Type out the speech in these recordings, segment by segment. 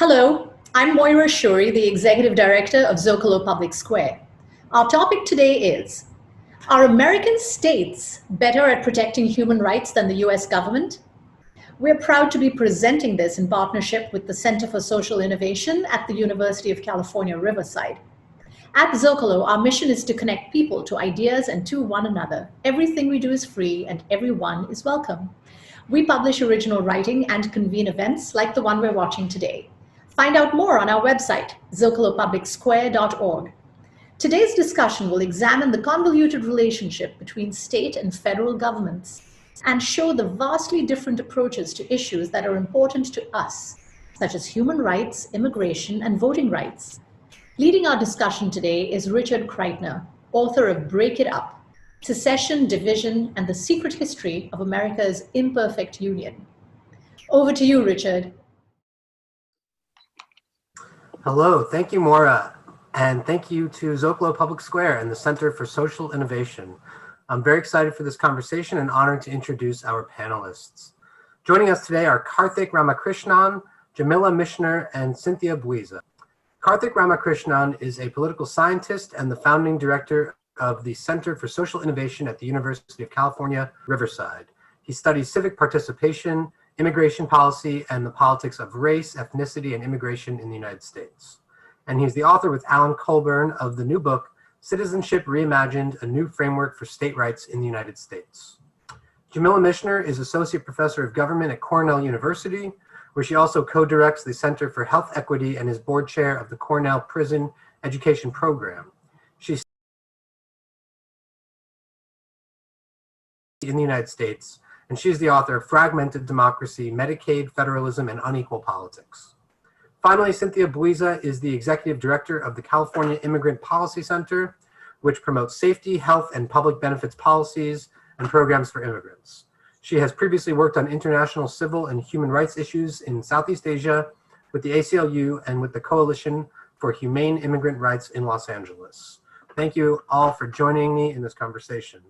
Hello, I'm Moira Shuri, the Executive Director of Zócalo Public Square. Our topic today is, are American states better at protecting human rights than the US government? We're proud to be presenting this in partnership with the Center for Social Innovation at the University of California, Riverside. At Zócalo, our mission is to connect people to ideas and to one another. Everything we do is free and everyone is welcome. We publish original writing and convene events like the one we're watching today. Find out more on our website, zocalopublicsquare.org. Today's discussion will examine the convoluted relationship between state and federal governments and show the vastly different approaches to issues that are important to us, such as human rights, immigration, and voting rights. Leading our discussion today is Richard Kreitner, author of Break It Up: Secession, Division, and the Secret History of America's Imperfect Union. Over to you, Richard. Hello, thank you, Maura, and thank you to Zócalo Public Square and the Center for Social Innovation. I'm very excited for this conversation and honored to introduce our panelists. Joining us today are Karthik Ramakrishnan, Jamila Mishner, and Cynthia Buiza. Karthik Ramakrishnan is a political scientist and the founding director of the Center for Social Innovation at the University of California, Riverside. He studies civic participation, immigration policy, and the politics of race, ethnicity, and immigration in the United States. And he's the author with Alan Colburn of the new book, Citizenship Reimagined: A New Framework for State Rights in the United States. Jamila Mishner is Associate Professor of Government at Cornell University, where she also co-directs the Center for Health Equity and is board chair of the Cornell Prison Education Program. She's in the United States, and she's the author of Fragmented Democracy, Medicaid, Federalism, and Unequal Politics. Finally, Cynthia Buiza is the executive director of the California Immigrant Policy Center, which promotes safety, health, and public benefits policies and programs for immigrants. She has previously worked on international civil and human rights issues in Southeast Asia with the ACLU and with the Coalition for Humane Immigrant Rights in Los Angeles. Thank you all for joining me in this conversation.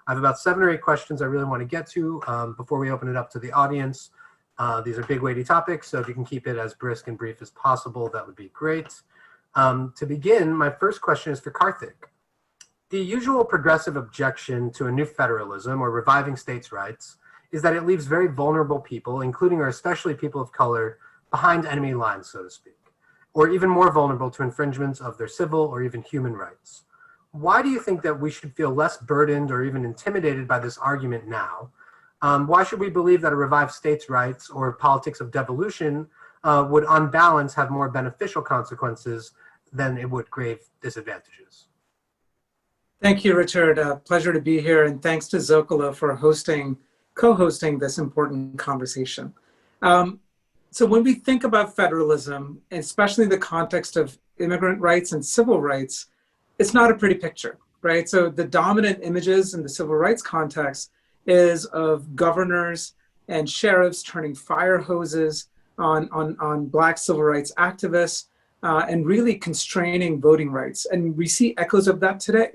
I have about 7 or 8 questions I really want to get to before we open it up to the audience. These are big, weighty topics, so if you can keep it as brisk and brief as possible, that would be great. To begin, my first question is for Karthik. The usual progressive objection to a new federalism or reviving states' rights is that it leaves very vulnerable people, including or especially people of color, behind enemy lines, so to speak, or even more vulnerable to infringements of their civil or even human rights. Why do you think that we should feel less burdened or even intimidated by this argument now? Why should we believe that a revived states' rights or politics of devolution would on balance have more beneficial consequences than it would grave disadvantages? Thank you, Richard. Pleasure to be here, and thanks to Zócalo for co-hosting this important conversation. So when we think about federalism, especially in the context of immigrant rights and civil rights, it's not a pretty picture, right? So the dominant images in the civil rights context is of governors and sheriffs turning fire hoses on Black civil rights activists and really constraining voting rights. And we see echoes of that today.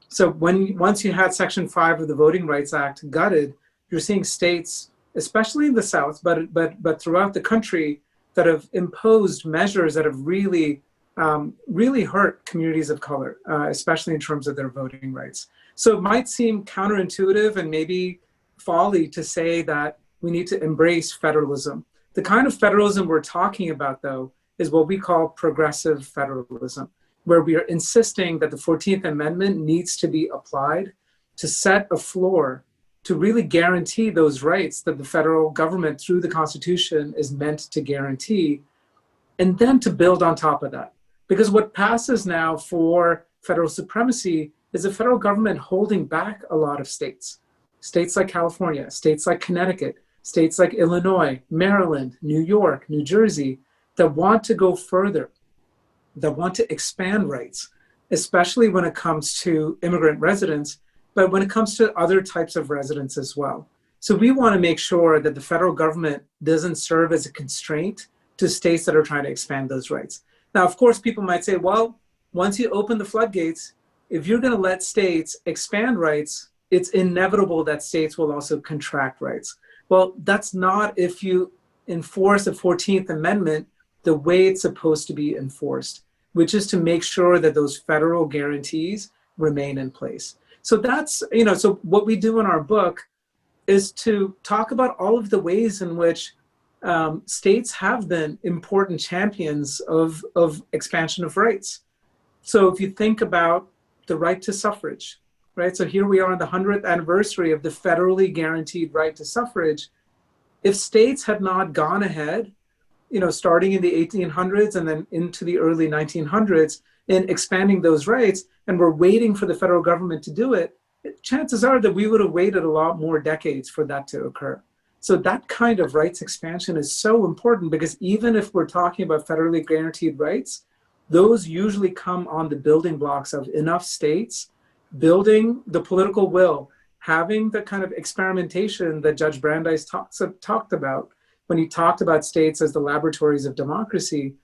So once you had Section 5 of the Voting Rights Act gutted, you're seeing states, especially in the South, but throughout the country, that have imposed measures that have really hurt communities of color, especially in terms of their voting rights. So it might seem counterintuitive and maybe folly to say that we need to embrace federalism. The kind of federalism we're talking about, though, is what we call progressive federalism, where we are insisting that the 14th Amendment needs to be applied to set a floor to really guarantee those rights that the federal government through the Constitution is meant to guarantee, and then to build on top of that. Because what passes now for federal supremacy is the federal government holding back a lot of states. States like California, states like Connecticut, states like Illinois, Maryland, New York, New Jersey, that want to go further, that want to expand rights, especially when it comes to immigrant residents, but when it comes to other types of residents as well. So we want to make sure that the federal government doesn't serve as a constraint to states that are trying to expand those rights. Now, of course, people might say, well, once you open the floodgates, if you're going to let states expand rights, it's inevitable that states will also contract rights. Well, that's not if you enforce the 14th Amendment the way it's supposed to be enforced, which is to make sure that those federal guarantees remain in place. So that's, so what we do in our book is to talk about all of the ways in which states have been important champions of expansion of rights. So if you think about the right to suffrage, right? So here we are on the 100th anniversary of the federally guaranteed right to suffrage. If states had not gone ahead, starting in the 1800s and then into the early 1900s in expanding those rights, and we're waiting for the federal government to do it, chances are that we would have waited a lot more decades for that to occur. So that kind of rights expansion is so important, because even if we're talking about federally guaranteed rights, those usually come on the building blocks of enough states building the political will, having the kind of experimentation that Judge Brandeis talked about when he talked about states as the laboratories of democracy,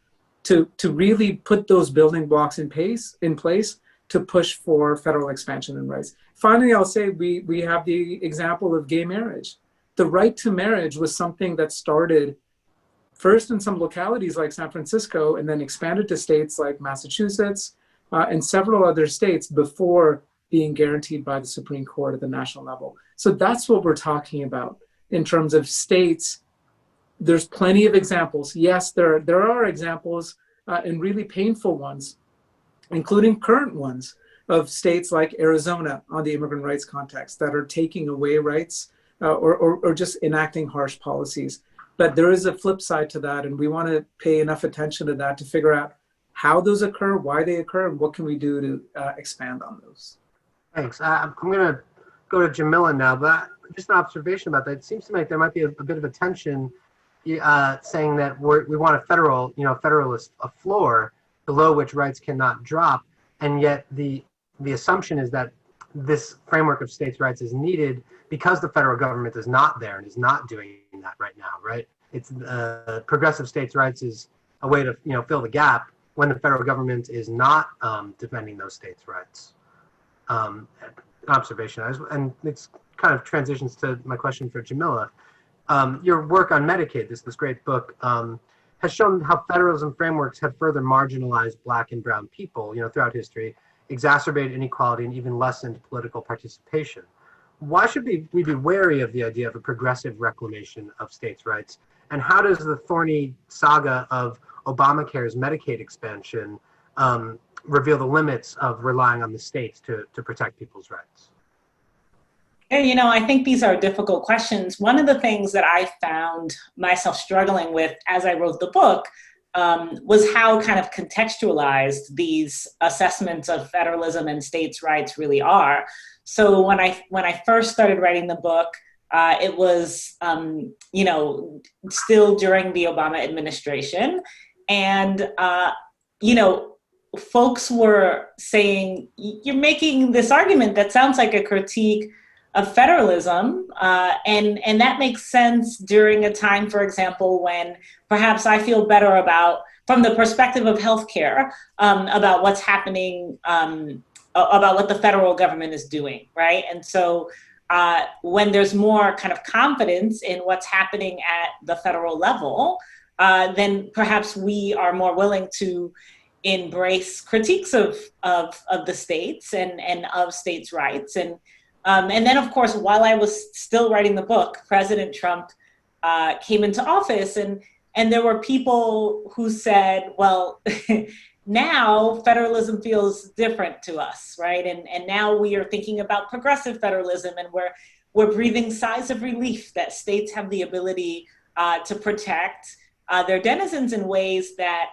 to really put those building blocks in place to push for federal expansion and rights. Finally, I'll say we have the example of gay marriage. The right to marriage was something that started first in some localities like San Francisco, and then expanded to states like Massachusetts and several other states before being guaranteed by the Supreme Court at the national level. So that's what we're talking about in terms of states. There's plenty of examples. Yes, there are examples and really painful ones, including current ones, of states like Arizona on the immigrant rights context that are taking away rights or just enacting harsh policies. But there is a flip side to that, and we want to pay enough attention to that to figure out how those occur, why they occur, and what can we do to expand on those. Thanks. I'm going to go to Jamila now, but just an observation about that. It seems to me like there might be a bit of a tension saying that we want a federalist floor below which rights cannot drop, and yet the assumption is that this framework of states' rights is needed because the federal government is not there and is not doing that right now, right? It's progressive states' rights is a way to fill the gap when the federal government is not defending those states' rights. Observation, and it's kind of transitions to my question for Jamila. Your work on Medicaid, this great book, has shown how federalism frameworks have further marginalized Black and brown people, throughout history, exacerbated inequality, and even lessened political participation. Why should we be wary of the idea of a progressive reclamation of states' rights? And how does the thorny saga of Obamacare's Medicaid expansion reveal the limits of relying on the states to protect people's rights? Yeah, I think these are difficult questions. One of the things that I found myself struggling with as I wrote the book was how kind of contextualized these assessments of federalism and states' rights really are. So when I first started writing the book, it was still during the Obama administration, and folks were saying, you're making this argument that sounds like a critique of federalism, and that makes sense during a time, for example, when perhaps I feel better about, from the perspective of healthcare, about what's happening, about what the federal government is doing, right? And so when there's more kind of confidence in what's happening at the federal level, then perhaps we are more willing to embrace critiques of the states and of states' rights. And then, of course, while I was still writing the book, President Trump came into office, and there were people who said, well, now federalism feels different to us, right? And now we are thinking about progressive federalism, and we're breathing sighs of relief that states have the ability to protect their denizens in ways that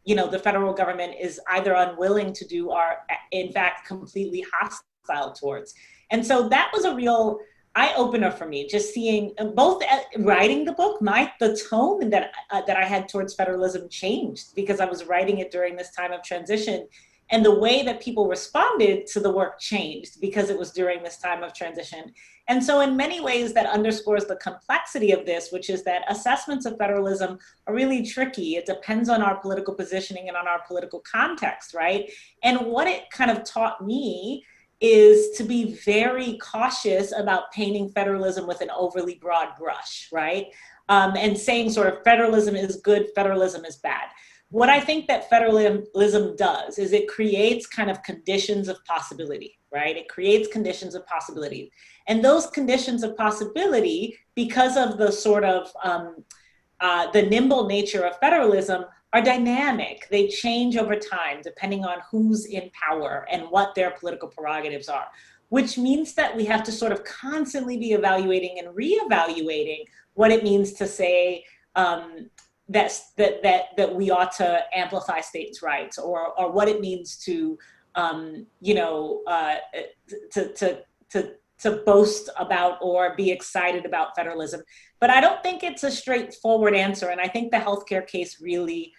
the federal government is either unwilling to do or, in fact, completely hostile towards. And so that was a real eye-opener for me, just seeing both writing the book, the tone that I had towards federalism changed because I was writing it during this time of transition, and the way that people responded to the work changed because it was during this time of transition. And so in many ways that underscores the complexity of this, which is that assessments of federalism are really tricky. It depends on our political positioning and on our political context, right? And what it kind of taught me is to be very cautious about painting federalism with an overly broad brush, right? And saying sort of federalism is good, federalism is bad. What I think that federalism does is it creates kind of conditions of possibility, right? It creates conditions of possibility. And those conditions of possibility, because of the sort of the nimble nature of federalism, are dynamic. They change over time depending on who's in power and what their political prerogatives are, which means that we have to sort of constantly be evaluating and reevaluating what it means to say that we ought to amplify states' rights, or what it means to to boast about or be excited about federalism. But I don't think it's a straightforward answer, and I think the healthcare case really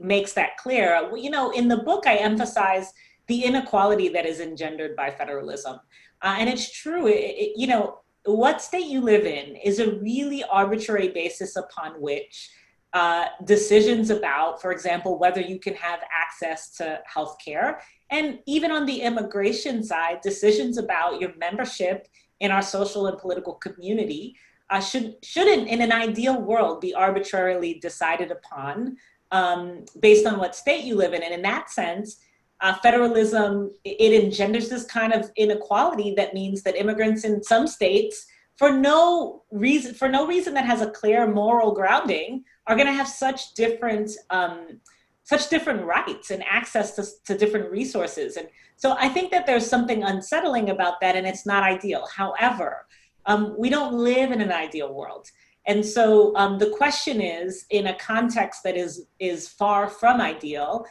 makes that clear. You know, in the book, I emphasize the inequality that is engendered by federalism, and it's true. You know, what state you live in is a really arbitrary basis upon which decisions about, for example, whether you can have access to healthcare, and even on the immigration side, decisions about your membership in our social and political community shouldn't, in an ideal world, be arbitrarily decided upon based on what state you live in. And in that sense, federalism, it engenders this kind of inequality that means that immigrants in some states, for no reason that has a clear moral grounding, are going to have such different rights and access to different resources. And so I think that there's something unsettling about that, and it's not ideal. However, we don't live in an ideal world. And so the question is, in a context that is far from ideal,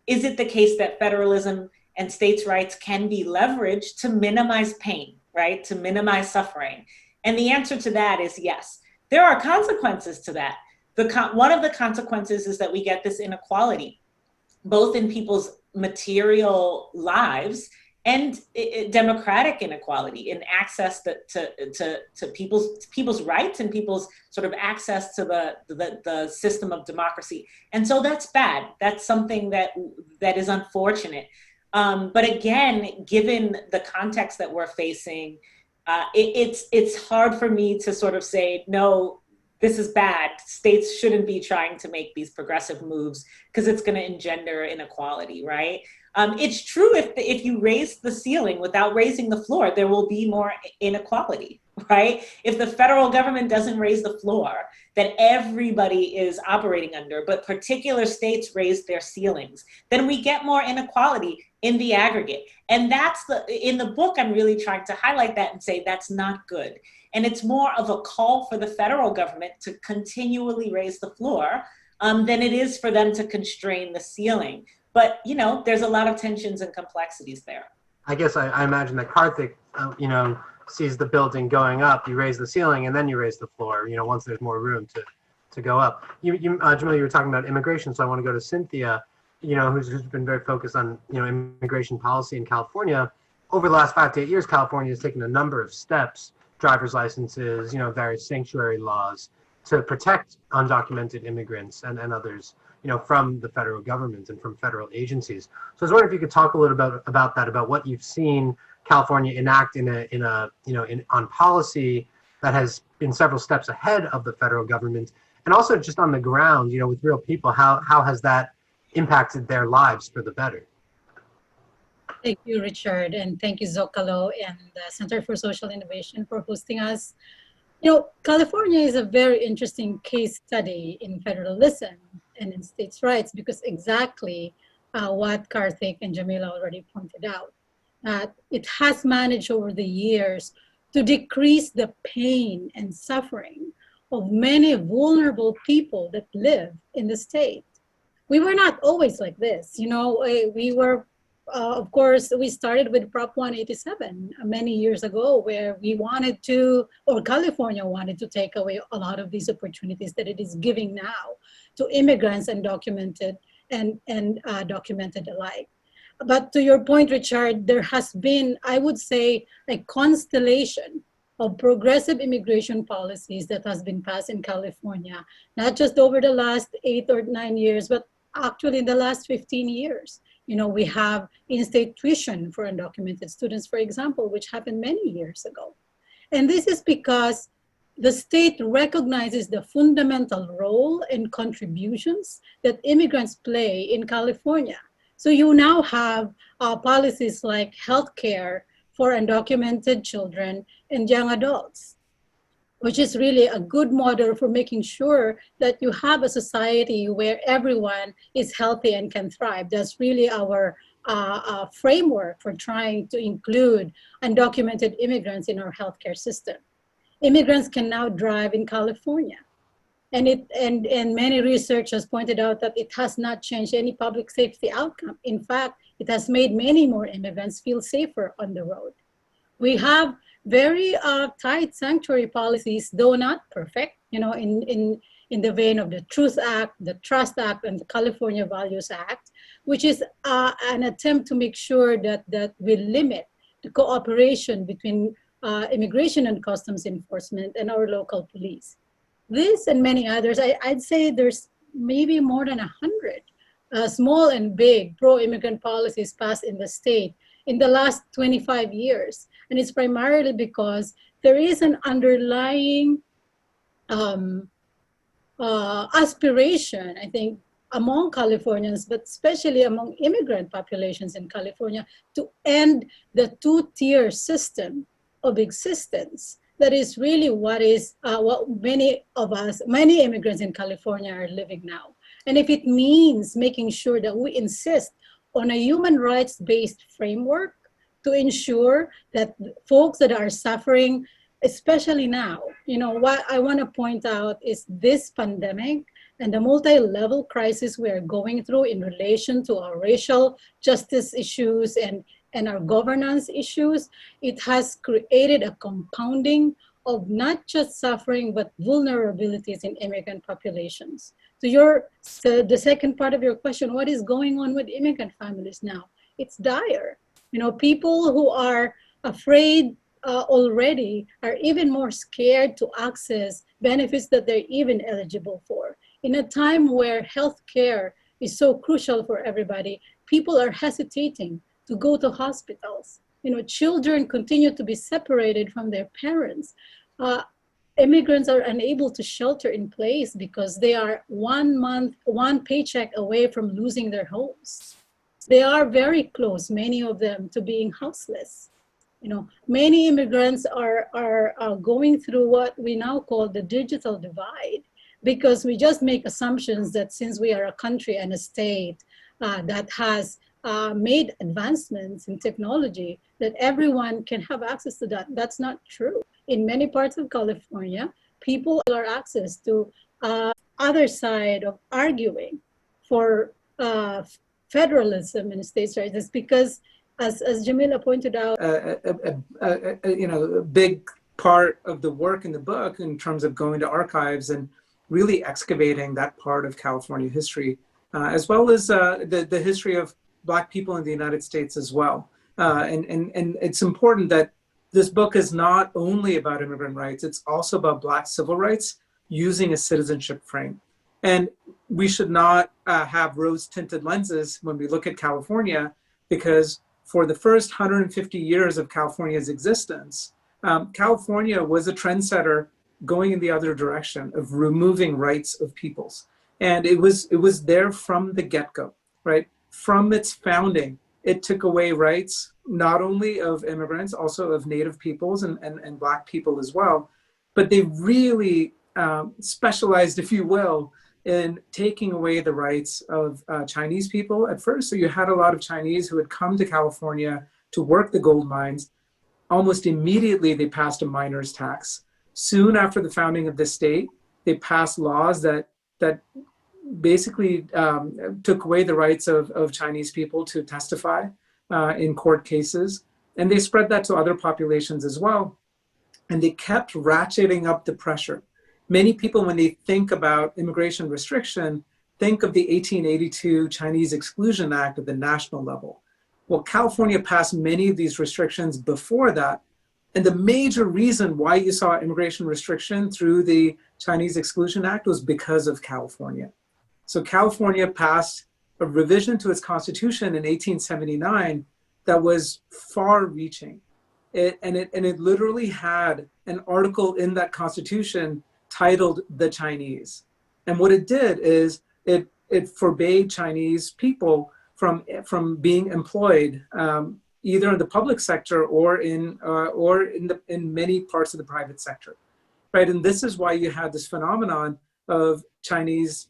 is it the case that federalism and states' rights can be leveraged to minimize pain, right? To minimize suffering? And the answer to that is yes. There are consequences to that. One of the consequences is that we get this inequality, both in people's material lives and democratic inequality in access to people's rights and people's sort of access to the system of democracy. And so that's bad. That's something that is unfortunate. But again, given the context that we're facing, it's hard for me to sort of say, no, this is bad. States shouldn't be trying to make these progressive moves because it's going to engender inequality, right? It's true if you raise the ceiling without raising the floor, there will be more inequality, right? If the federal government doesn't raise the floor that everybody is operating under, but particular states raise their ceilings, then we get more inequality in the aggregate. And in the book, I'm really trying to highlight that and say that's not good. And it's more of a call for the federal government to continually raise the floor than it is for them to constrain the ceiling. But, you know, there's a lot of tensions and complexities there. I guess I imagine that Karthik, sees the building going up, you raise the ceiling, and then you raise the floor, once there's more room to go up. Jamil, you were talking about immigration, so I want to go to Cynthia, who's been very focused on, immigration policy in California. Over the last 5 to 8 years, California has taken a number of steps, driver's licenses, various sanctuary laws, to protect undocumented immigrants and others, from the federal government and from federal agencies. So I was wondering if you could talk a little bit about that, about what you've seen California enact on policy that has been several steps ahead of the federal government, and also just on the ground, with real people, how has that impacted their lives for the better? Thank you, Richard, and thank you, Zócalo and the Center for Social Innovation for hosting us. California is a very interesting case study in federalism and in states' rights, because exactly what Karthik and Jamila already pointed out, that it has managed over the years to decrease the pain and suffering of many vulnerable people that live in the state. We were not always like this. We were, of course, we started with Prop 187 many years ago, where California wanted to take away a lot of these opportunities that it is giving now to immigrants and documented and documented alike. But to your point, Richard, there has been, I would say, a constellation of progressive immigration policies that has been passed in California, not just over the last 8 or 9 years, but actually in the last 15 years. We have in-state tuition for undocumented students, for example, which happened many years ago. And this is because the state recognizes the fundamental role and contributions that immigrants play in California. So you now have policies like healthcare for undocumented children and young adults, which is really a good model for making sure that you have a society where everyone is healthy and can thrive. That's really our framework for trying to include undocumented immigrants in our healthcare system. Immigrants can now drive in California. And many researchers pointed out that it has not changed any public safety outcome. In fact, it has made many more immigrants feel safer on the road. We have very tight sanctuary policies, though not perfect, in the vein of the Truth Act, the Trust Act, and the California Values Act, which is an attempt to make sure that we limit the cooperation between immigration and customs enforcement and our local police. This and many others, I'd say there's maybe more than 100 small and big pro-immigrant policies passed in the state in the last 25 years. And it's primarily because there is an underlying aspiration, I think, among Californians, but especially among immigrant populations in California, to end the two-tier system of existence. That is really what many immigrants in California are living now. And if it means making sure that we insist on a human rights-based framework to ensure that folks that are suffering, especially now, what I want to point out is this pandemic and the multi-level crisis we are going through in relation to our racial justice issues and our governance issues, it has created a compounding of not just suffering, but vulnerabilities in immigrant populations. So the second part of your question, what is going on with immigrant families now? It's dire. People who are afraid already are even more scared to access benefits that they're even eligible for. In a time where healthcare is so crucial for everybody, people are hesitating to go to hospitals. Children continue to be separated from their parents. Immigrants are unable to shelter in place because they are 1 month, one paycheck away from losing their homes. They are very close, many of them, to being houseless. Many immigrants are going through what we now call the digital divide, because we just make assumptions that since we are a country and a state that has made advancements in technology, that everyone can have access to that. That's not true. In many parts of California, people have access to other side of arguing for federalism and states' rights. It's because, as Jamila pointed out, a big part of the work in the book in terms of going to archives and really excavating that part of California history, as well as the history of Black people in the United States as well. And it's important that this book is not only about immigrant rights, it's also about Black civil rights using a citizenship frame. And we should not have rose-tinted lenses when we look at California, because for the first 150 years of California's existence, California was a trendsetter going in the other direction of removing rights of peoples. And it was there from the get-go, right? From its founding, it took away rights, not only of immigrants, also of Native peoples and Black people as well. But they really specialized, if you will, in taking away the rights of Chinese people at first. So you had a lot of Chinese who had come to California to work the gold mines. Almost immediately, they passed a miner's tax. Soon after the founding of the state, they passed laws that basically took away the rights of Chinese people to testify in court cases. And they spread that to other populations as well. And they kept ratcheting up the pressure. Many people, when they think about immigration restriction, think of the 1882 Chinese Exclusion Act at the national level. Well, California passed many of these restrictions before that. And the major reason why you saw immigration restriction through the Chinese Exclusion Act was because of California. So California passed a revision to its constitution in 1879 that was far-reaching. It literally had an article in that constitution titled "The Chinese," and what it did is it forbade Chinese people from being employed either in the public sector or in many parts of the private sector, right? And this is why you had this phenomenon of Chinese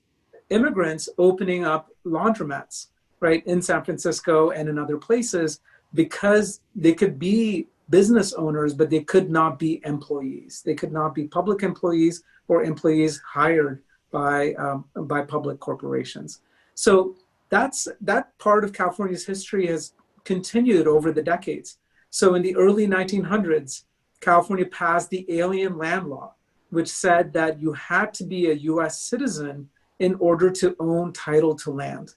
immigrants opening up laundromats, right, in San Francisco and in other places, because they could be business owners, but they could not be employees. They could not be public employees or employees hired by public corporations. So that part of California's history has continued over the decades. So in the early 1900s, California passed the Alien Land Law, which said that you had to be a US citizen in order to own title to land.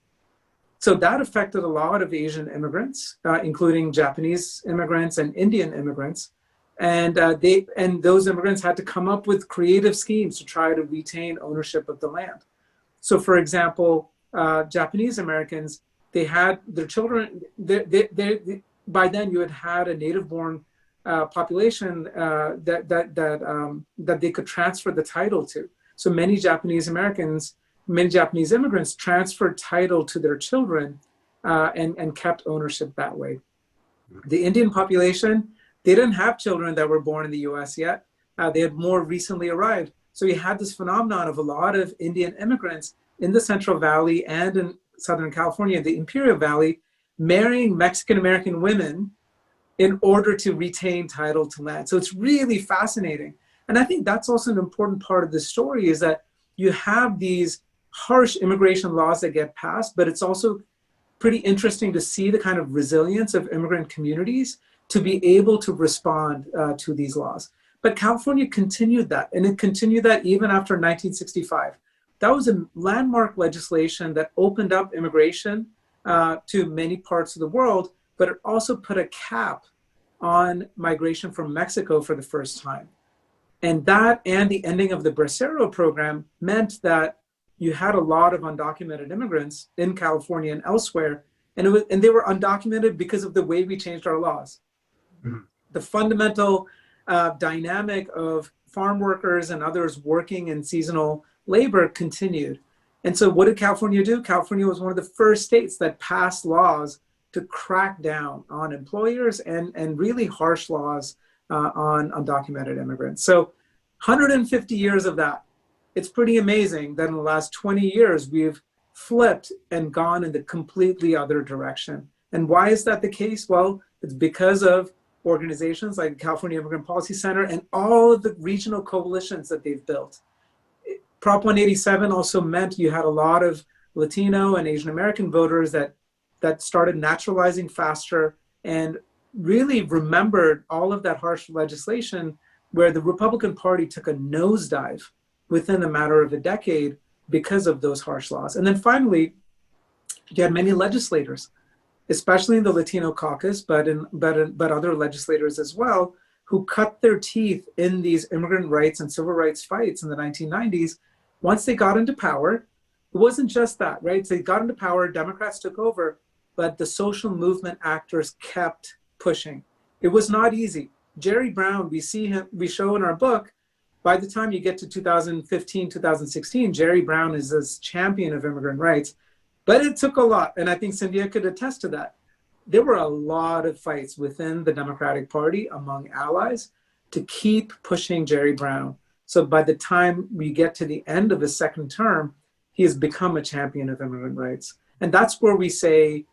So that affected a lot of Asian immigrants, including Japanese immigrants and Indian immigrants. And those immigrants had to come up with creative schemes to try to retain ownership of the land. So for example, Japanese Americans, they had their children, by then you had a native-born population that they could transfer the title to. So many Japanese immigrants transferred title to their children and kept ownership that way. The Indian population, they didn't have children that were born in the US yet. They had more recently arrived. So you had this phenomenon of a lot of Indian immigrants in the Central Valley and in Southern California, the Imperial Valley, marrying Mexican-American women in order to retain title to land. So it's really fascinating. And I think that's also an important part of the story, is that you have these harsh immigration laws that get passed, but it's also pretty interesting to see the kind of resilience of immigrant communities to be able to respond to these laws. But California continued that, and it continued that even after 1965. That was a landmark legislation that opened up immigration to many parts of the world, but it also put a cap on migration from Mexico for the first time. And that and the ending of the Bracero program meant that you had a lot of undocumented immigrants in California and elsewhere, and they were undocumented because of the way we changed our laws. Mm-hmm. The fundamental dynamic of farm workers and others working in seasonal labor continued. And so what did California do? California was one of the first states that passed laws to crack down on employers and really harsh laws on undocumented immigrants. So 150 years of that. It's pretty amazing that in the last 20 years, we've flipped and gone in the completely other direction. And why is that the case? Well, it's because of organizations like the California Immigrant Policy Center and all of the regional coalitions that they've built. Prop 187 also meant you had a lot of Latino and Asian American voters that started naturalizing faster and really remembered all of that harsh legislation where the Republican Party took a nosedive within a matter of a decade because of those harsh laws. And then finally, you had many legislators, especially in the Latino caucus, but other legislators as well, who cut their teeth in these immigrant rights and civil rights fights in the 1990s. Once they got into power, it wasn't just that, right? So they got into power, Democrats took over, but the social movement actors kept pushing. It was not easy. Jerry Brown, we show in our book, by the time you get to 2015, 2016, Jerry Brown is this champion of immigrant rights, but it took a lot. And I think Cynthia could attest to that. There were a lot of fights within the Democratic Party among allies to keep pushing Jerry Brown. So by the time we get to the end of his second term, he has become a champion of immigrant rights. And that's where we say,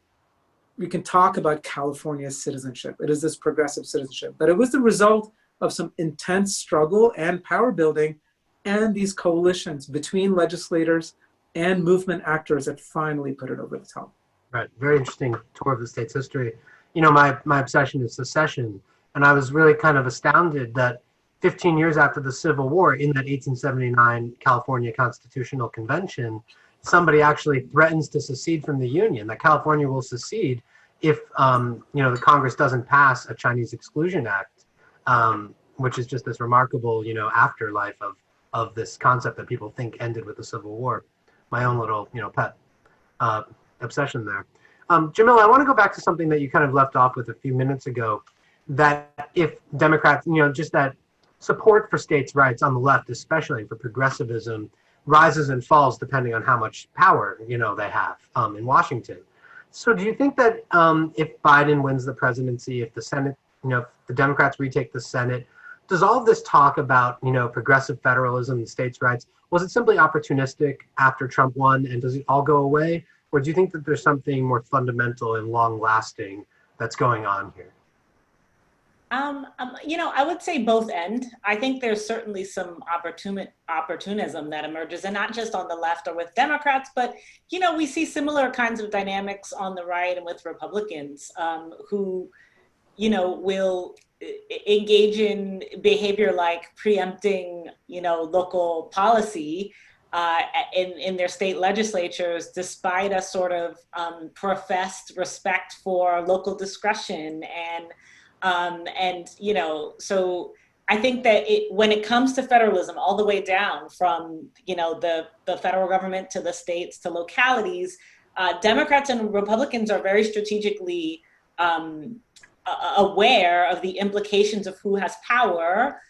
we can talk about California's citizenship. It is this progressive citizenship, but it was the result of some intense struggle and power building and these coalitions between legislators and movement actors that finally put it over the top. Right, very interesting tour of the state's history. You know, my obsession is secession, and I was really kind of astounded that 15 years after the Civil War, in that 1879 California Constitutional Convention, somebody actually threatens to secede from the Union, that California will secede if the Congress doesn't pass a Chinese Exclusion Act, which is just this remarkable, afterlife of this concept that people think ended with the Civil War. My own little, pet. obsession there. Jamila, I want to go back to something that you kind of left off with a few minutes ago, that if Democrats, just that support for states' rights on the left, especially for progressivism, rises and falls depending on how much power, they have in Washington. So do you think that if Biden wins the presidency, if the Senate, if the Democrats retake the Senate, does all of this talk about, progressive federalism and states' rights, was it simply opportunistic after Trump won, and does it all go away? Or do you think that there's something more fundamental and long-lasting that's going on here? I would say both end. I think there's certainly some opportunism that emerges, and not just on the left or with Democrats, but, we see similar kinds of dynamics on the right and with Republicans who, will engage in behavior like preempting, local policy in their state legislatures, despite a sort of professed respect for local discretion so I think that when it comes to federalism, all the way down from, the federal government to the states to localities, Democrats and Republicans are very strategically aware of the implications of who has power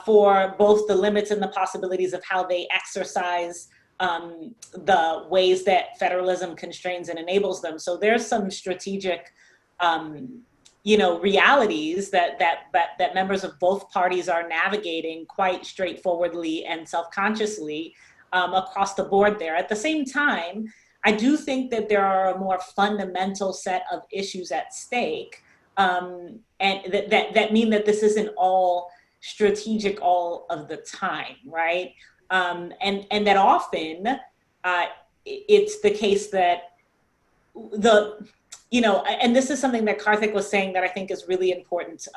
for both the limits and the possibilities of how they exercise the ways that federalism constrains and enables them. So there's some strategic realities that members of both parties are navigating quite straightforwardly and self-consciously across the board there. At the same time, I do think that there are a more fundamental set of issues at stake, and that mean that this isn't all strategic all of the time, right? And that often it's the case that and this is something that Karthik was saying that I think is really important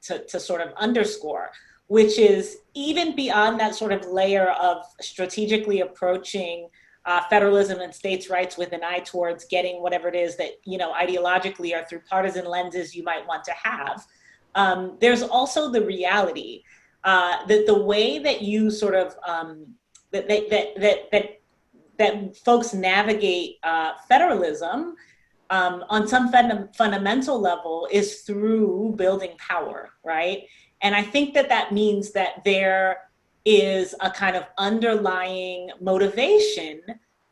to sort of underscore, which is even beyond that sort of layer of strategically approaching federalism and states' rights with an eye towards getting whatever it is that, ideologically or through partisan lenses you might want to have. There's also the reality that the way that you sort of, that folks navigate federalism on some fundamental level is through building power, right? And I think that means that there is a kind of underlying motivation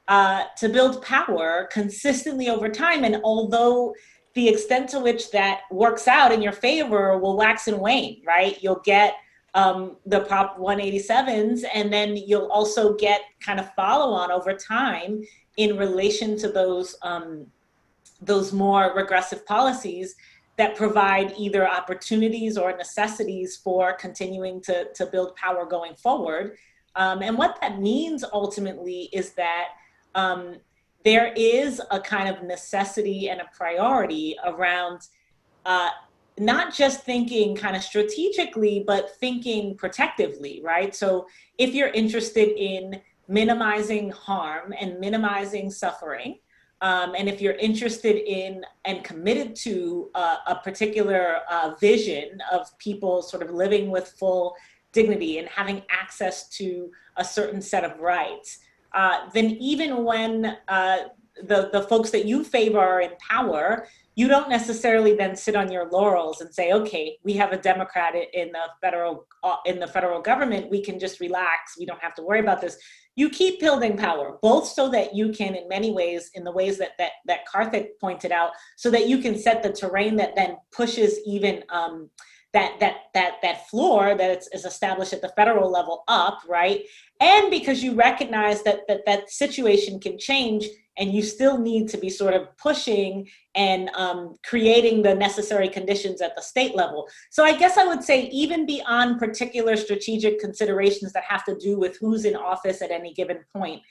to build power consistently over time. And although the extent to which that works out in your favor will wax and wane, right? You'll get the Prop 187s, and then you'll also get kind of follow on over time in relation to those more regressive policies that provide either opportunities or necessities for continuing to build power going forward. And what that means ultimately is that there is a kind of necessity and a priority around not just thinking kind of strategically, but thinking protectively, right? So if you're interested in minimizing harm and minimizing suffering, and if you're interested in and committed to a particular vision of people sort of living with full dignity and having access to a certain set of rights, then even when the folks that you favor are in power, you don't necessarily then sit on your laurels and say, okay, we have a Democrat in the federal government, we can just relax, we don't have to worry about this. You keep building power, both so that you can, in many ways, in the ways that Karthik pointed out, so that you can set the terrain that then pushes even that floor that is established at the federal level up, right? And because you recognize that situation can change, and you still need to be sort of pushing and creating the necessary conditions at the state level. So I guess I would say even beyond particular strategic considerations that have to do with who's in office at any given point,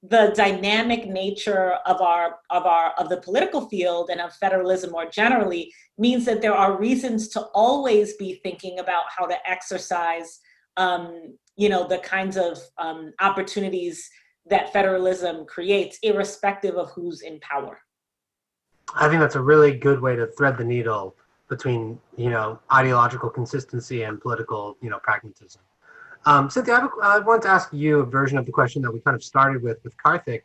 the dynamic nature of the political field and of federalism more generally means that there are reasons to always be thinking about how to exercise, the kinds of opportunities that federalism creates, irrespective of who's in power. I think that's a really good way to thread the needle between, ideological consistency and political, pragmatism. Cynthia, I want to ask you a version of the question that we kind of started with Karthik.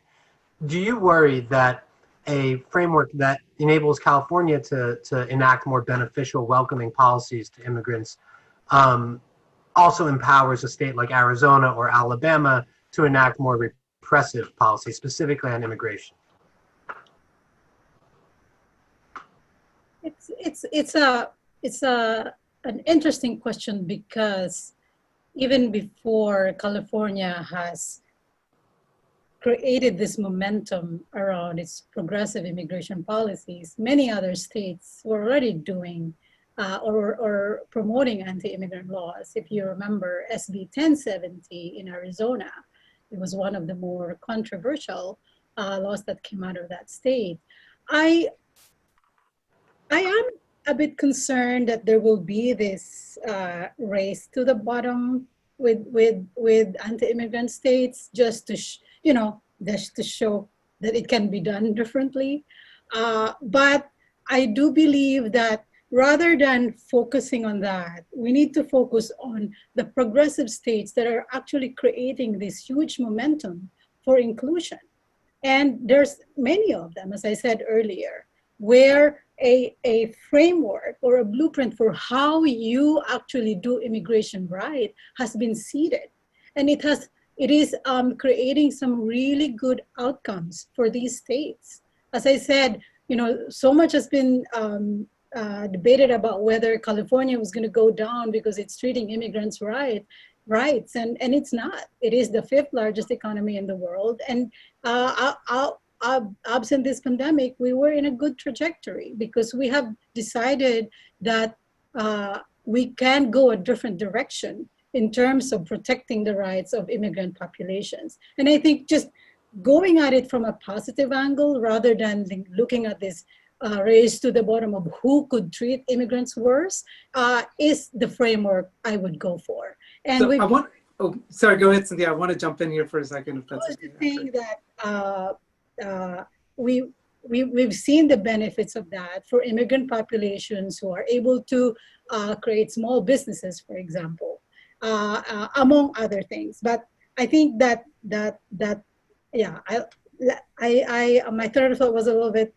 Do you worry that a framework that enables California to enact more beneficial, welcoming policies to immigrants, also empowers a state like Arizona or Alabama to enact more repressive policies, specifically on immigration? It's an interesting question, because even before California has created this momentum around its progressive immigration policies, many other states were already doing or promoting anti-immigrant laws. If you remember SB 1070 in Arizona, it was one of the more controversial laws that came out of that state. I am a bit concerned that there will be this race to the bottom with anti-immigrant states, just to just to show that it can be done differently. But I do believe that rather than focusing on that, we need to focus on the progressive states that are actually creating this huge momentum for inclusion. And there's many of them, as I said earlier, where a framework or a blueprint for how you actually do immigration right has been seeded. And it is creating some really good outcomes for these states. As I said, so much has been debated about whether California was going to go down because it's treating immigrants rights, and it's not. It is the 5th largest economy in the world, and absent this pandemic, we were in a good trajectory because we have decided that we can go a different direction in terms of protecting the rights of immigrant populations. And I think just going at it from a positive angle rather than looking at this race to the bottom of who could treat immigrants worse is the framework I would go for. And so sorry, go ahead, Cynthia. I want to jump in here for a second. If that's I was just saying that we've seen the benefits of that for immigrant populations who are able to create small businesses, for example, among other things. But I think that yeah, my third thought was a little bit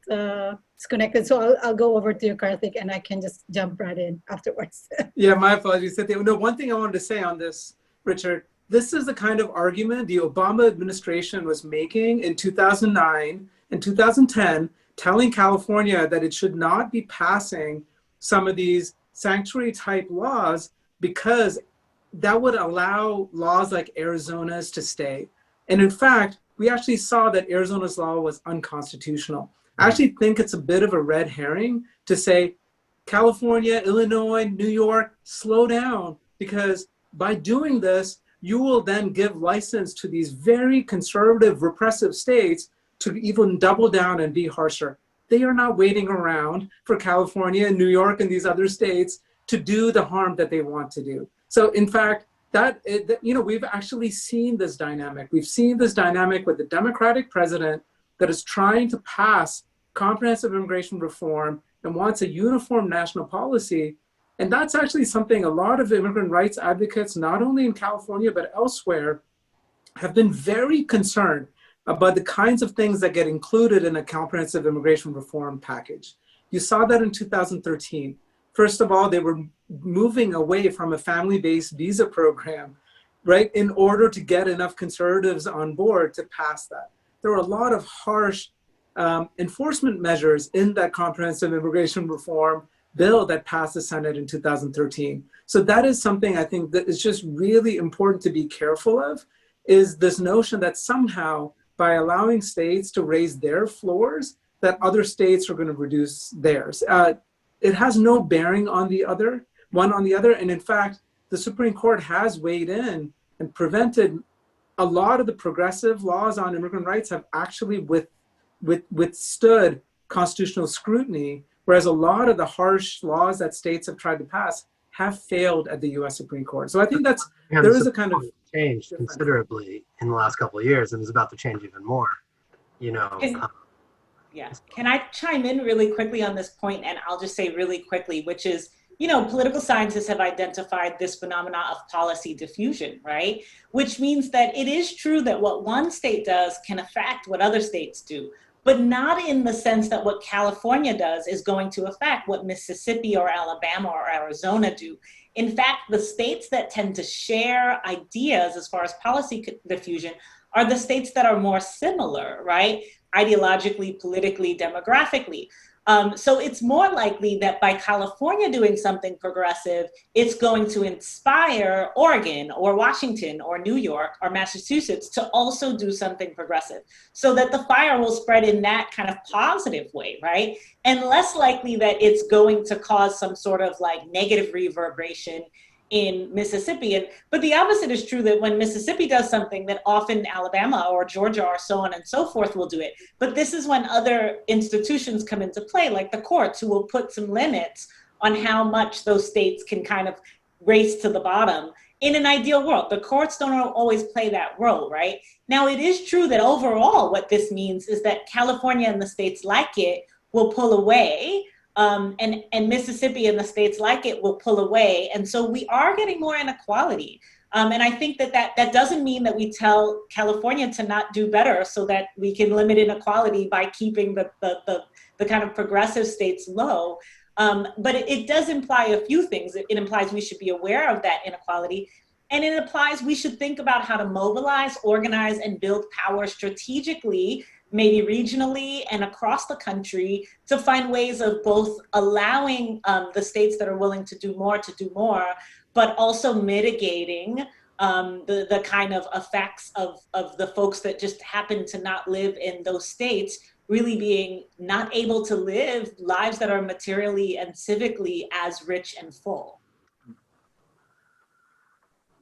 disconnected, so I'll go over to you, Karthik, and I can just jump right in afterwards. Yeah, my apologies, Cynthia. No, one thing I wanted to say on this, Richard, this is the kind of argument the Obama administration was making in 2009 and 2010, telling California that it should not be passing some of these sanctuary type laws because that would allow laws like Arizona's to stay. And in fact, we actually saw that Arizona's law was unconstitutional. I actually think it's a bit of a red herring to say, California, Illinois, New York, slow down, because by doing this, you will then give license to these very conservative, repressive states to even double down and be harsher. They are not waiting around for California and New York and these other states to do the harm that they want to do. So in fact, we've actually seen this dynamic. We've seen this dynamic with the Democratic president that is trying to pass comprehensive immigration reform and wants a uniform national policy. And that's actually something a lot of immigrant rights advocates, not only in California, but elsewhere, have been very concerned about the kinds of things that get included in a comprehensive immigration reform package. You saw that in 2013. First of all, they were moving away from a family-based visa program, right, in order to get enough conservatives on board to pass that. There were a lot of harsh enforcement measures in that comprehensive immigration reform bill that passed the Senate in 2013. So that is something I think that is just really important to be careful of, is this notion that somehow by allowing states to raise their floors, that other states are going to reduce theirs. It has no bearing on the other, one on the other. And in fact, the Supreme Court has weighed in and prevented a lot of the progressive laws on immigrant rights have actually withstood constitutional scrutiny, whereas a lot of the harsh laws that states have tried to pass have failed at the US Supreme Court. So I think there is a kind of changed considerably in the last couple of years and is about to change even more, Yeah, can I chime in really quickly on this point? And I'll just say really quickly, which is, political scientists have identified this phenomena of policy diffusion, right? Which means that it is true that what one state does can affect what other states do. but not in the sense that what California does is going to affect what Mississippi or Alabama or Arizona do. In fact, the states that tend to share ideas as far as policy diffusion are the states that are more similar, right? Ideologically, politically, demographically. So it's more likely that by California doing something progressive, it's going to inspire Oregon or Washington or New York or Massachusetts to also do something progressive, so that the fire will spread in that kind of positive way, right? And less likely that it's going to cause some sort of like negative reverberation in Mississippi. But the opposite is true, that when Mississippi does something, that often Alabama or Georgia or so on and so forth will do it. But this is when other institutions come into play, like the courts, who will put some limits on how much those states can kind of race to the bottom. In an ideal world, the courts don't always play that role, right? Now, it is true that overall what this means is that California and the states like it will pull away, and Mississippi and the states like it will pull away. And so we are getting more inequality. And I think that doesn't mean that we tell California to not do better so that we can limit inequality by keeping the kind of progressive states low. But it does imply a few things. It implies we should be aware of that inequality. And it implies we should think about how to mobilize, organize, and build power strategically, maybe regionally and across the country, to find ways of both allowing the states that are willing to do more, but also mitigating the kind of effects of the folks that just happen to not live in those states, really being not able to live lives that are materially and civically as rich and full.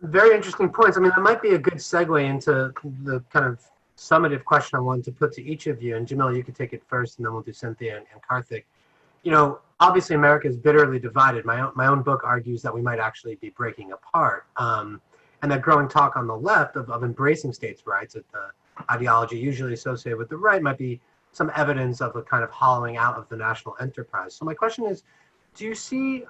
Very interesting points. I mean, that might be a good segue into the kind of summative question I wanted to put to each of you. And Jamil, you could take it first, and then we'll do Cynthia and Karthik. You know, obviously America is bitterly divided. My own book argues that we might actually be breaking apart. And that growing talk on the left of embracing states' rights, that the ideology usually associated with the right, might be some evidence of a kind of hollowing out of the national enterprise. So my question is, do you see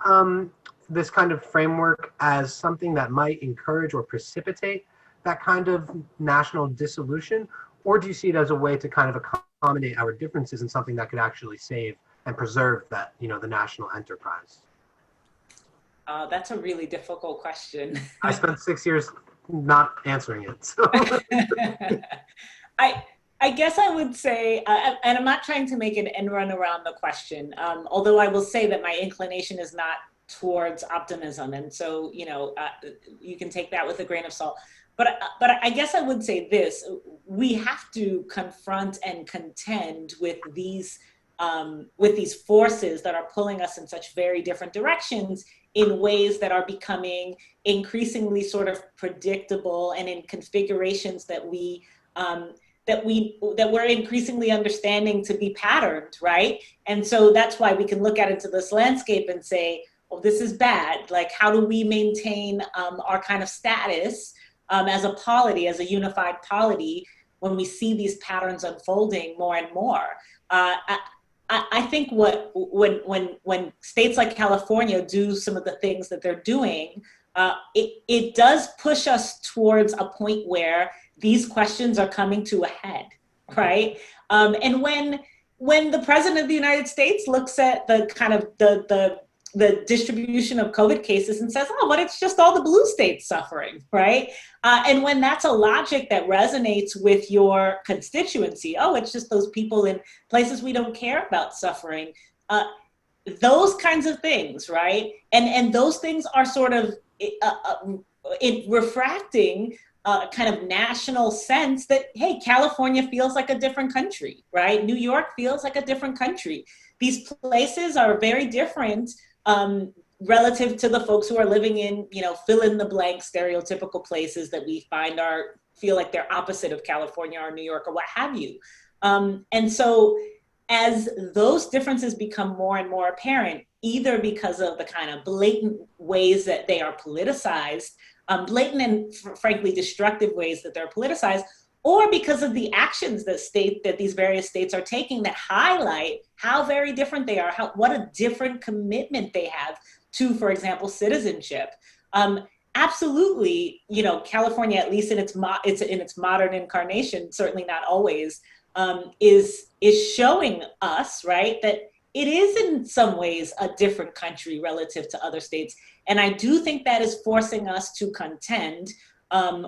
this kind of framework as something that might encourage or precipitate that kind of national dissolution, or do you see it as a way to kind of accommodate our differences in something that could actually save and preserve that, you know, the national enterprise? That's a really difficult question. I spent 6 years not answering it. So. I guess I would say, and I'm not trying to make an end run around the question, although I will say that my inclination is not towards optimism. And so, you know, you can take that with a grain of salt. But I guess I would say this: we have to confront and contend with these forces that are pulling us in such very different directions, in ways that are becoming increasingly sort of predictable, and in configurations that we're increasingly understanding to be patterned, right? And so that's why we can look out into this landscape and say, "Oh, this is bad. Like, how do we maintain our kind of status as a polity, as a unified polity, when we see these patterns unfolding more and more?" I think when states like California do some of the things that they're doing, it does push us towards a point where these questions are coming to a head, right? And when the president of the United States looks at the kind of the distribution of COVID cases and says, "Oh, but it's just all the blue states suffering," right? And when that's a logic that resonates with your constituency, "Oh, it's just those people in places we don't care about suffering," those kinds of things, right? And those things are sort of refracting kind of national sense that, hey, California feels like a different country, right? New York feels like a different country. These places are very different relative to the folks who are living in, you know, fill in the blank stereotypical places that we find feel like they're opposite of California or New York or what have you. And so as those differences become more and more apparent, either because of the kind of blatant ways that they are politicized, blatant and frankly destructive ways that they're politicized, or because of the actions that these various states are taking that highlight how very different they are, what a different commitment they have to, for example, citizenship. Absolutely, you know, California, at least in its modern incarnation, certainly not always, is showing us, right, that it is in some ways a different country relative to other states. And I do think that is forcing us to contend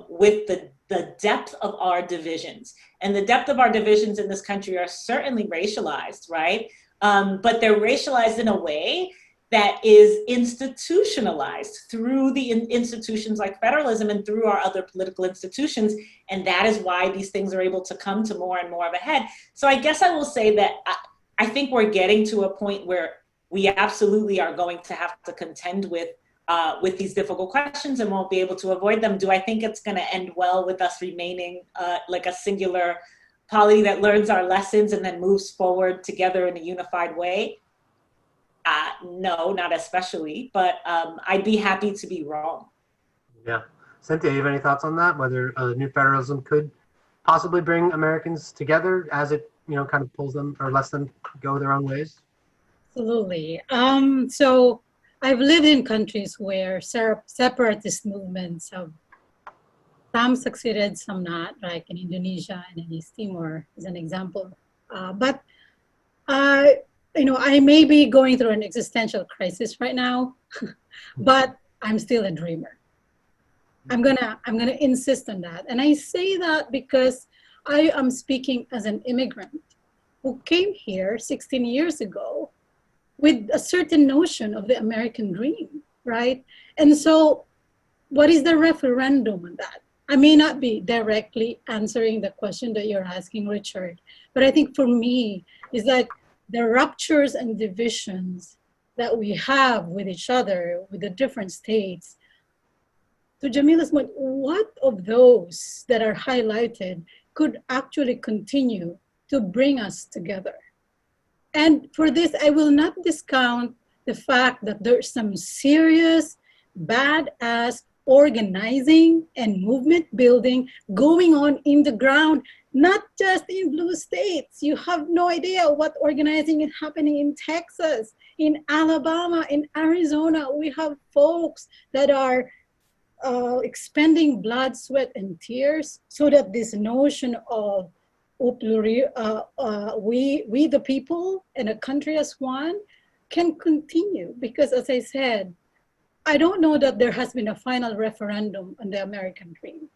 with the depth of our divisions. And the depth of our divisions in this country are certainly racialized, right? But they're racialized in a way that is institutionalized through the institutions like federalism and through our other political institutions. And that is why these things are able to come to more and more of a head. So I guess I will say that I think we're getting to a point where we absolutely are going to have to contend with these difficult questions and won't be able to avoid them. Do I think it's going to end well with us remaining like a singular polity that learns our lessons and then moves forward together in a unified way? No, not especially, but I'd be happy to be wrong. Yeah. Cynthia, you have any thoughts on that? Whether new federalism could possibly bring Americans together as it, kind of pulls them or lets them go their own ways? Absolutely. So I've lived in countries where separatist movements have some succeeded, some not, like in Indonesia and in East Timor as an example. But I may be going through an existential crisis right now, but I'm still a dreamer. I'm gonna insist on that. And I say that because I am speaking as an immigrant who came here 16 years ago with a certain notion of the American dream, right? And so what is the referendum on that? I may not be directly answering the question that you're asking, Richard, but I think for me is that the ruptures and divisions that we have with each other, with the different states, to Jamila's point, what of those that are highlighted could actually continue to bring us together? And for this, I will not discount the fact that there's some serious, badass organizing and movement building going on in the ground, not just in blue states. You have no idea what organizing is happening in Texas, in Alabama, in Arizona. We have folks that are expending blood, sweat, and tears so that this notion of we the people and a country as one can continue. Because as I said, I don't know that there has been a final referendum on the American dream.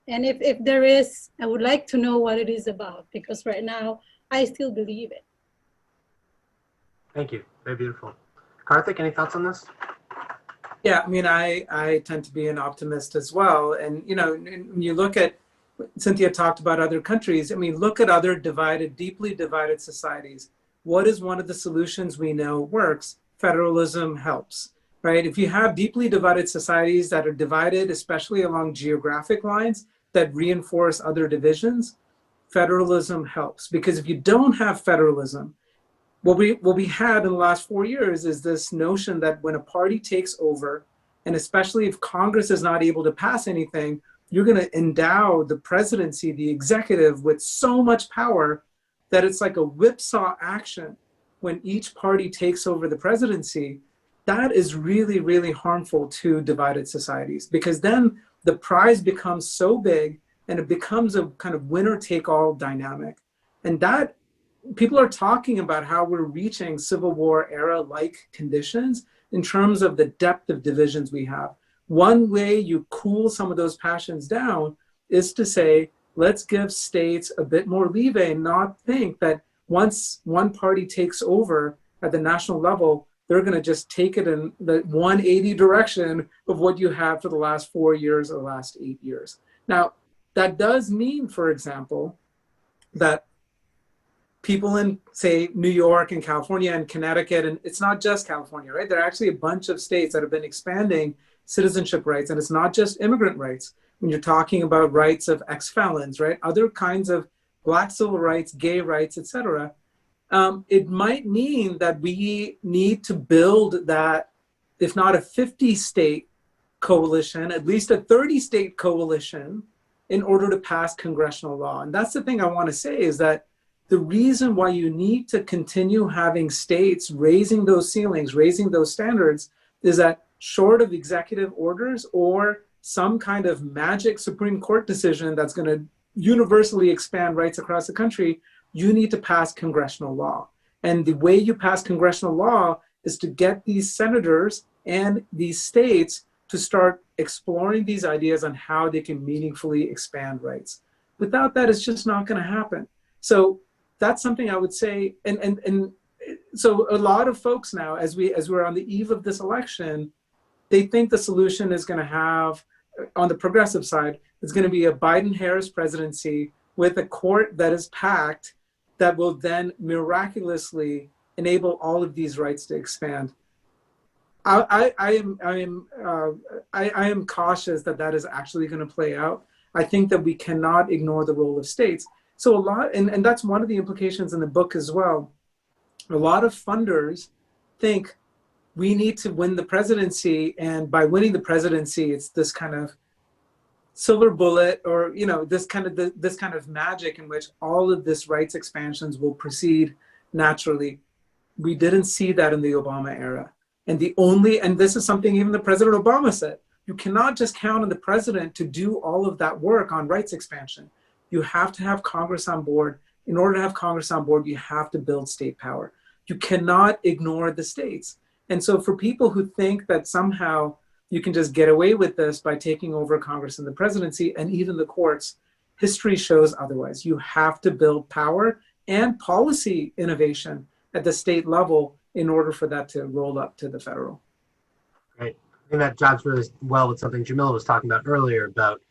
And if there is, I would like to know what it is about, because right now I still believe it. Thank you. Very beautiful. Karthik, any thoughts on this? Yeah, I mean, I tend to be an optimist as well. And, when you look at, Cynthia talked about other countries. I mean, look at other deeply divided societies. What is one of the solutions we know works? Federalism helps, right? If you have deeply divided societies that are divided, especially along geographic lines that reinforce other divisions, federalism helps. Because if you don't have federalism, what we had in the last 4 years is this notion that when a party takes over, and especially if Congress is not able to pass anything, you're going to endow the presidency, the executive, with so much power that it's like a whipsaw action when each party takes over the presidency. That is really, really harmful to divided societies, because then the prize becomes so big and it becomes a kind of winner-take-all dynamic. And that people are talking about how we're reaching Civil War era-like conditions in terms of the depth of divisions we have. One way you cool some of those passions down is to say, let's give states a bit more leeway and not think that once one party takes over at the national level, they're going to just take it in the 180 direction of what you have for the last 4 years or the last 8 years. Now, that does mean, for example, that people in, say, New York and California and Connecticut, and it's not just California, right? There are actually a bunch of states that have been expanding citizenship rights, and it's not just immigrant rights. When you're talking about rights of ex-felons, right? Other kinds of Black civil rights, gay rights, etc. It might mean that we need to build that, if not a 50-state coalition, at least a 30-state coalition in order to pass congressional law. And that's the thing I want to say, is that the reason why you need to continue having states raising those ceilings, raising those standards, is that short of executive orders or some kind of magic Supreme Court decision that's going to universally expand rights across the country, you need to pass congressional law. And the way you pass congressional law is to get these senators and these states to start exploring these ideas on how they can meaningfully expand rights. Without that, it's just not going to happen. So that's something I would say. And so a lot of folks now, as we're on the eve of this election, they think the solution is going to have, on the progressive side, it's going to be a Biden-Harris presidency with a court that is packed that will then miraculously enable all of these rights to expand. I am cautious that that is actually going to play out. I think that we cannot ignore the role of states. So a lot, and that's one of the implications in the book as well. A lot of funders think we need to win the presidency, and by winning the presidency, it's this kind of silver bullet, or this kind of magic in which all of this rights expansions will proceed naturally. We didn't see that in the Obama era. And this is something even the President Obama said, you cannot just count on the president to do all of that work on rights expansion. You have to have Congress on board. In order to have Congress on board, you have to build state power. You cannot ignore the states. And so for people who think that somehow you can just get away with this by taking over Congress and the presidency and even the courts, history shows otherwise. You have to build power and policy innovation at the state level in order for that to roll up to the federal. Right. I think that jives really well with something Jamila was talking about earlier about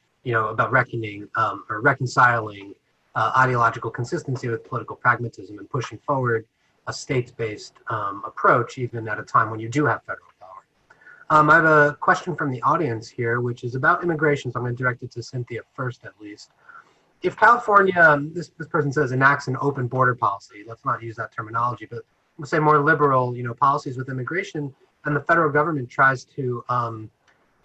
reckoning or reconciling ideological consistency with political pragmatism and pushing forward a states-based approach, even at a time when you do have federal power. I have a question from the audience here, which is about immigration, so I'm going to direct it to Cynthia first, at least. If California, this person says, enacts an open border policy, let's not use that terminology, but we'll say more liberal, policies with immigration, and the federal government tries to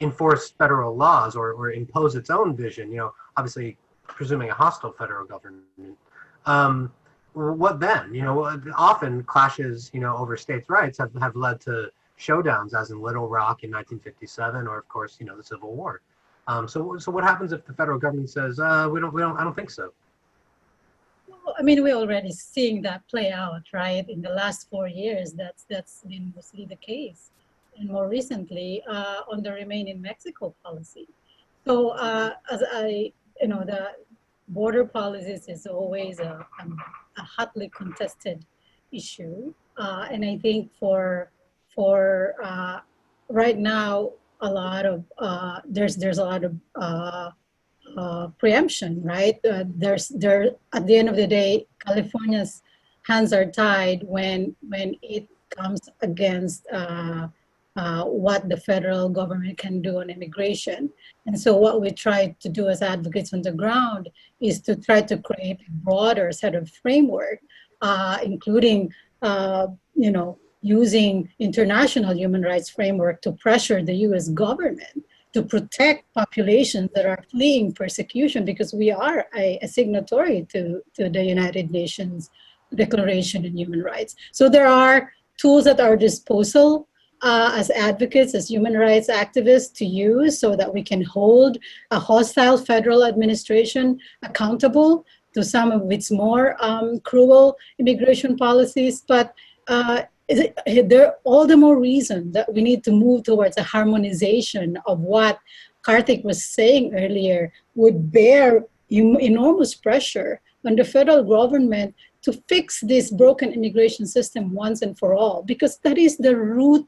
enforce federal laws or impose its own vision, obviously presuming a hostile federal government. What then? Often clashes, over states' rights have led to showdowns, as in Little Rock in 1957, or of course, the Civil War. So what happens if the federal government says, I don't think so? Well, I mean, we're already seeing that play out, right? In the last 4 years, that's been mostly the case. And more recently, on the Remain in Mexico policy. So the border policies is always a hotly contested issue. And I think for right now, there's a lot of preemption, right? At the end of the day, California's hands are tied when it comes against what the federal government can do on immigration. And so what we try to do as advocates on the ground is to try to create a broader set of framework, including, using international human rights framework to pressure the US government to protect populations that are fleeing persecution, because we are a signatory to the United Nations Declaration on Human Rights. So there are tools at our disposal as advocates, as human rights activists, to use so that we can hold a hostile federal administration accountable to some of its more cruel immigration policies. But there are all the more reason that we need to move towards a harmonization of what Karthik was saying earlier would bear enormous pressure on the federal government to fix this broken immigration system once and for all, because that is the root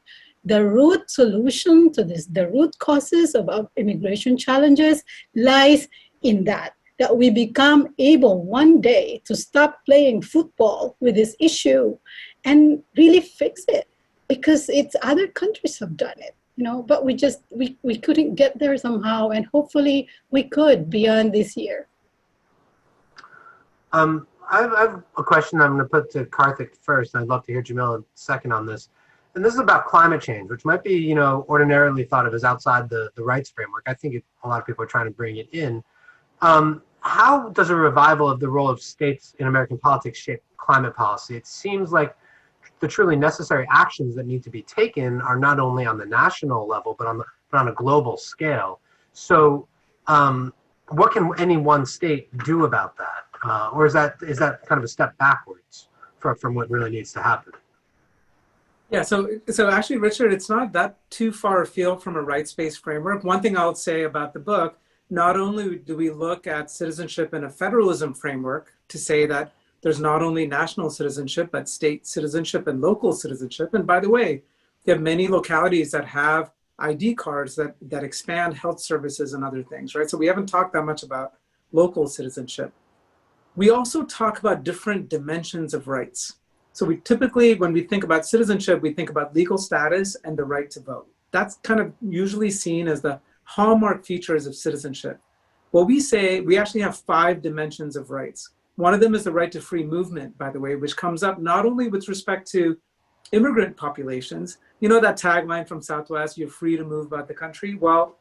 solution to this. The root causes of immigration challenges lies in that we become able one day to stop playing football with this issue and really fix it, because it's other countries have done it, but we couldn't get there somehow, and hopefully we could beyond this year. I have a question I'm going to put to Karthik first, and I'd love to hear Jamila second on this. And this is about climate change, which might be, ordinarily thought of as outside the rights framework. I think a lot of people are trying to bring it in. How does a revival of the role of states in American politics shape climate policy? It seems like the truly necessary actions that need to be taken are not only on the national level, but on a global scale. So what can any one state do about that? Or is that kind of a step backwards from what really needs to happen? Yeah, so actually, Richard, it's not that too far afield from a rights-based framework. One thing I'll say about the book, not only do we look at citizenship in a federalism framework to say that there's not only national citizenship, but state citizenship and local citizenship. And by the way, you have many localities that have ID cards that expand health services and other things, right? So we haven't talked that much about local citizenship. We also talk about different dimensions of rights. So we typically, when we think about citizenship, we think about legal status and the right to vote. That's kind of usually seen as the hallmark features of citizenship. Well, we say we actually have 5 dimensions of rights. One of them is the right to free movement, by the way, which comes up not only with respect to immigrant populations. You know that tagline from Southwest, you're free to move about the country? Well,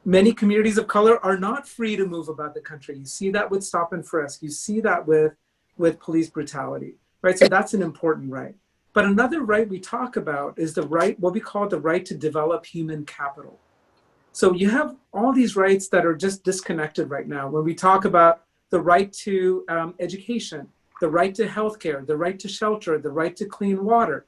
many communities of color are not free to move about the country. You see that with stop and frisk. You see that with police brutality, right? So that's an important right. But another right we talk about is the right, what we call the right to develop human capital. So you have all these rights that are just disconnected right now. When we talk about the right to education, the right to healthcare, the right to shelter, the right to clean water,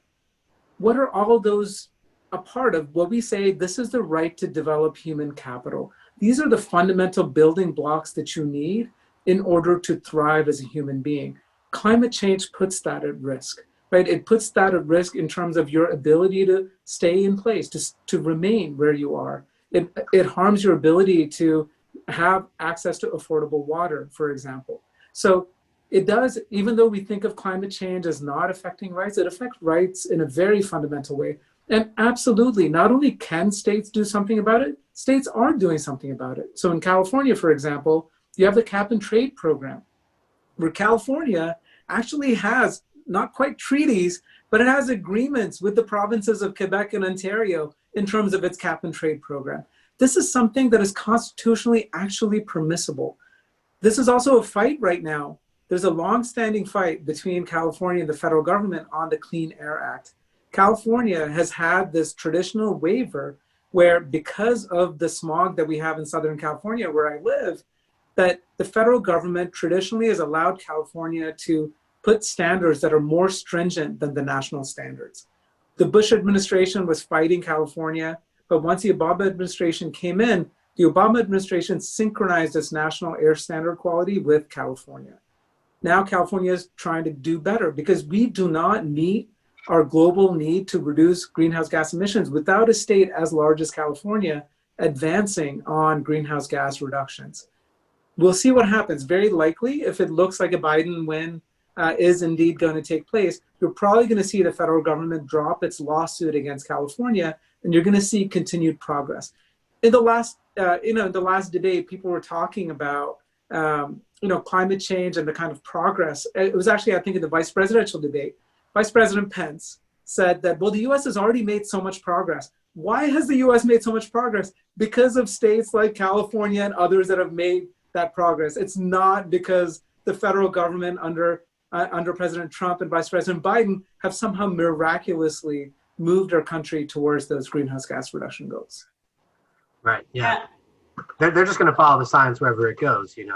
what are all those a part of? What we say, this is the right to develop human capital. These are the fundamental building blocks that you need in order to thrive as a human being. Climate change puts that at risk, right? It puts that at risk in terms of your ability to stay in place, to remain where you are. It harms your ability to have access to affordable water, for example. So it does, even though we think of climate change as not affecting rights, it affects rights in a very fundamental way. And absolutely, not only can states do something about it, states are doing something about it. So in California, for example, you have the cap and trade program, where California actually has not quite treaties, but it has agreements with the provinces of Quebec and Ontario in terms of its cap and trade program. This is something that is constitutionally actually permissible. This is also a fight right now. There's a long-standing fight between California and the federal government on the Clean Air Act. California has had this traditional waiver where, because of the smog that we have in Southern California, where I live, that the federal government traditionally has allowed California to put standards that are more stringent than the national standards. The Bush administration was fighting California, but once the Obama administration came in, the Obama administration synchronized its national air standard quality with California. Now California is trying to do better because we do not meet our global need to reduce greenhouse gas emissions without a state as large as California advancing on greenhouse gas reductions. We'll see what happens. Very likely, if it looks like a Biden win is indeed going to take place, you're probably going to see the federal government drop its lawsuit against California, and you're going to see continued progress. In the last, the last debate, people were talking about, climate change and the kind of progress. It was actually, I think, in the vice presidential debate. Vice President Pence said that, well, the U.S. has already made so much progress. Why has the U.S. made so much progress? Because of states like California and others that have made that progress. It's not because the federal government under President Trump and Vice President Biden have somehow miraculously moved our country towards those greenhouse gas reduction goals. Right. Yeah. They're just going to follow the science wherever it goes. Their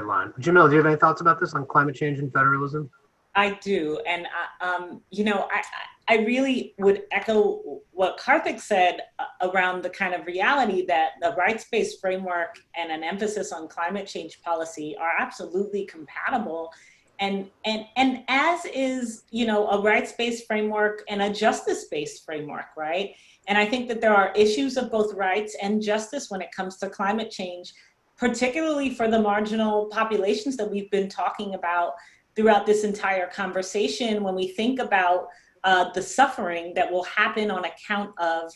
line. Jamil, do you have any thoughts about this on climate change and federalism? I do, and I really would echo what Karthik said around the kind of reality that the rights-based framework and an emphasis on climate change policy are absolutely compatible, and as is a rights-based framework and a justice-based framework, right? And I think that there are issues of both rights and justice when it comes to climate change, particularly for the marginal populations that we've been talking about throughout this entire conversation. When we think about the suffering that will happen on account of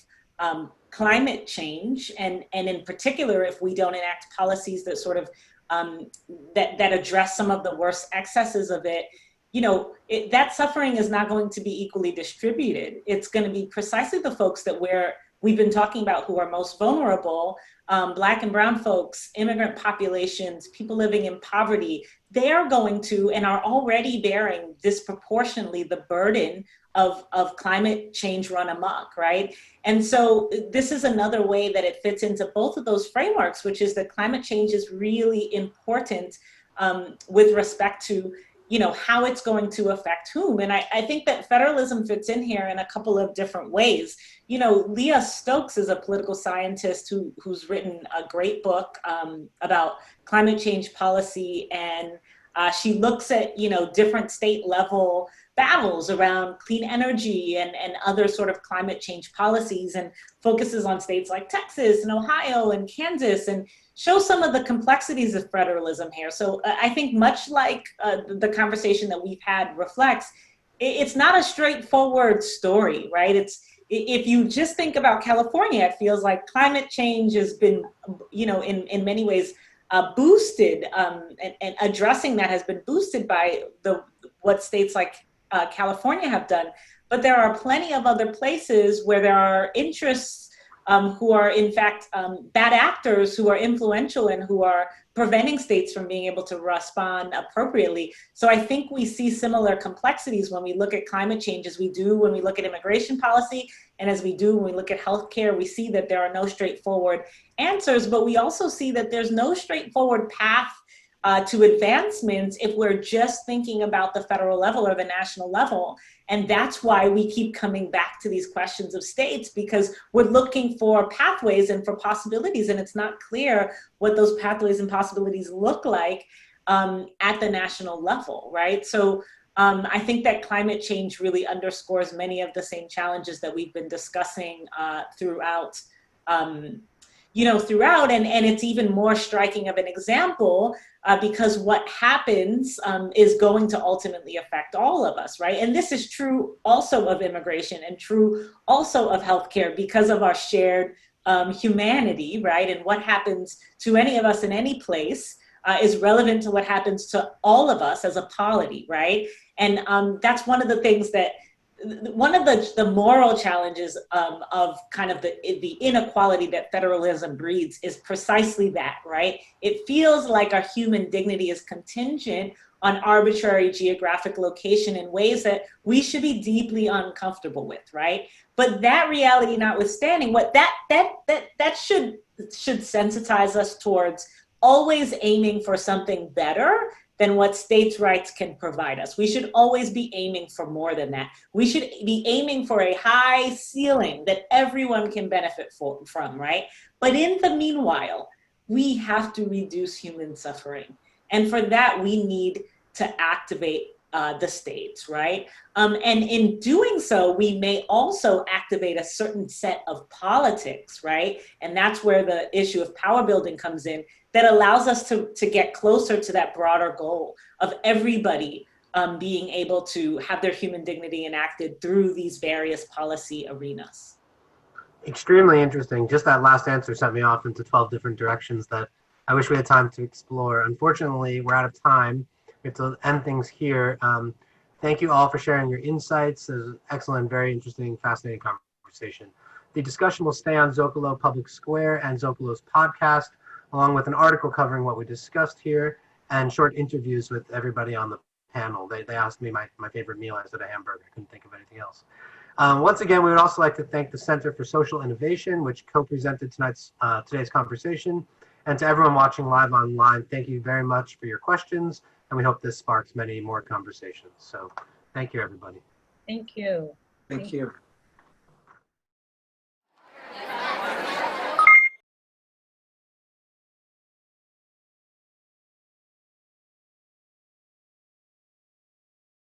climate change, and in particular, if we don't enact policies that sort of that address some of the worst excesses of it, that suffering is not going to be equally distributed. It's going to be precisely the folks that we've been talking about who are most vulnerable, Black and brown folks, immigrant populations, people living in poverty. They are going to and are already bearing disproportionately the burden of climate change run amok, right? And so this is another way that it fits into both of those frameworks, which is that climate change is really important with respect to, you know, how it's going to affect whom. And I think that federalism fits in here in a couple of different ways. You know, Leah Stokes is a political scientist who's written a great book about climate change policy, and she looks at, you know, different state level battles around clean energy and other sort of climate change policies, and focuses on states like Texas and Ohio and Kansas, and shows some of the complexities of federalism here. So I think much like the conversation that we've had reflects, it's not a straightforward story, right? If you just think about California, it feels like climate change has been, you know, in many ways boosted, and addressing that has been boosted by what states like California have done. But there are plenty of other places where there are interests who are in fact bad actors, who are influential and who are preventing states from being able to respond appropriately. So I think we see similar complexities when we look at climate change as we do when we look at immigration policy, and as we do when we look at healthcare. We see that there are no straightforward answers, but we also see that there's no straightforward path to advancements if we're just thinking about the federal level or the national level. And that's why we keep coming back to these questions of states, because we're looking for pathways and for possibilities, and it's not clear what those pathways and possibilities look like at the national level, right? So I think that climate change really underscores many of the same challenges that we've been discussing throughout, and it's even more striking of an example because what happens is going to ultimately affect all of us, right? And this is true also of immigration and true also of healthcare because of our shared humanity, right? And what happens to any of us in any place is relevant to what happens to all of us as a polity, right? And that's one of the things that one of the moral challenges of kind of the inequality that federalism breeds is precisely that, right? It feels like our human dignity is contingent on arbitrary geographic location in ways that we should be deeply uncomfortable with, right? But that reality notwithstanding, what that should sensitize us towards always aiming for something better than what states' rights can provide us. We should always be aiming for more than that. We should be aiming for a high ceiling that everyone can benefit from, right? But in the meanwhile, we have to reduce human suffering. And for that, we need to activate the states, right? And in doing so, we may also activate a certain set of politics, right? And that's where the issue of power building comes in, that allows us to get closer to that broader goal of everybody being able to have their human dignity enacted through these various policy arenas. Extremely interesting. Just that last answer sent me off into 12 different directions that I wish we had time to explore. Unfortunately, we're out of time. We have to end things here. Thank you all for sharing your insights. It was an excellent, very interesting, fascinating conversation. The discussion will stay on Zócalo Public Square and Zócalo's podcast, along with an article covering what we discussed here and short interviews with everybody on the panel. They asked me my favorite meal. I said a hamburger. I couldn't think of anything else. Once again, we would also like to thank the Center for Social Innovation, which co-presented today's conversation. And to everyone watching live online, thank you very much for your questions. And we hope this sparks many more conversations. So thank you, everybody. Thank you. Thank you.